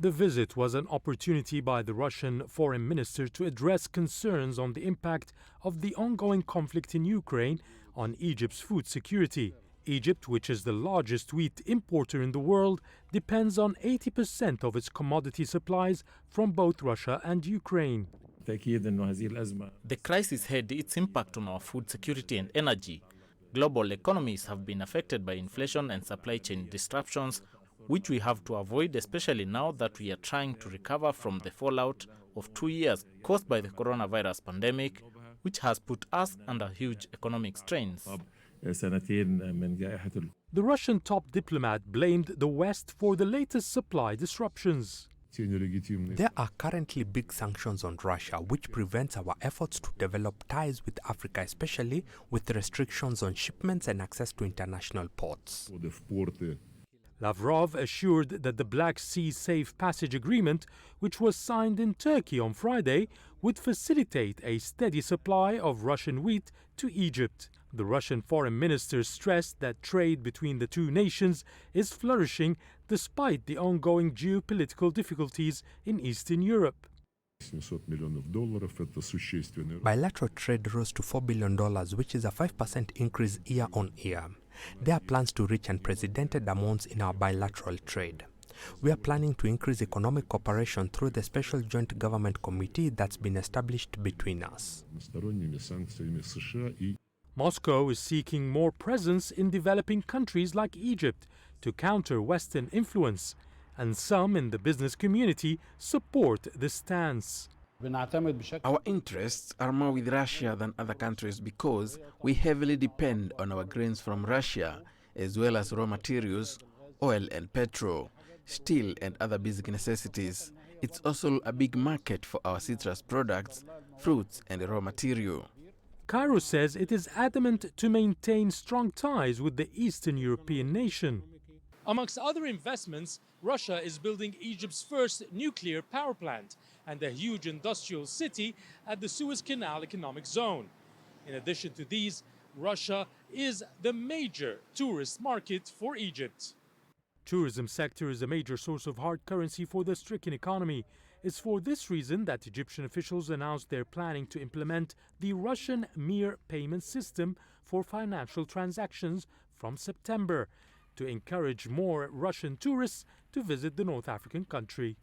The visit was an opportunity by the Russian foreign minister to address concerns on the impact of the ongoing conflict in Ukraine on Egypt's food security. Egypt, which is the largest wheat importer in the world, depends on 80% of its commodity supplies from both Russia and Ukraine. The crisis had its impact on our food security and energy. Global economies have been affected by inflation and supply chain disruptions, which we have to avoid, especially now that we are trying to recover from the fallout of 2 years caused by the coronavirus pandemic, which has put us under huge economic strains. The Russian top diplomat blamed the West for the latest supply disruptions. There are currently big sanctions on Russia, which prevents our efforts to develop ties with Africa, especially with restrictions on shipments and access to international ports. Lavrov assured that the Black Sea Safe Passage Agreement, which was signed in Turkey on Friday, would facilitate a steady supply of Russian wheat to Egypt. The Russian foreign minister stressed that trade between the two nations is flourishing despite the ongoing geopolitical difficulties in Eastern Europe. Bilateral trade rose to $4 billion, which is a 5% increase year on year. There are plans to reach unprecedented amounts in our bilateral trade. We are planning to increase economic cooperation through the special joint government committee that's been established between us. Moscow is seeking more presence in developing countries like Egypt to counter Western influence, and some in the business community support this stance. Our interests are more with Russia than other countries because we heavily depend on our grains from Russia, as well as raw materials, oil and petrol, steel and other basic necessities. It's also a big market for our citrus products, fruits and raw material. Cairo says it is adamant to maintain strong ties with the Eastern European nation. Amongst other investments, Russia is building Egypt's first nuclear power plant and a huge industrial city at the Suez Canal Economic Zone. In addition to these, Russia is the major tourist market for Egypt. Tourism sector is a major source of hard currency for the stricken economy. It's for this reason that Egyptian officials announced they're planning to implement the Russian Mir payment system for financial transactions from September to encourage more Russian tourists to visit the North African country.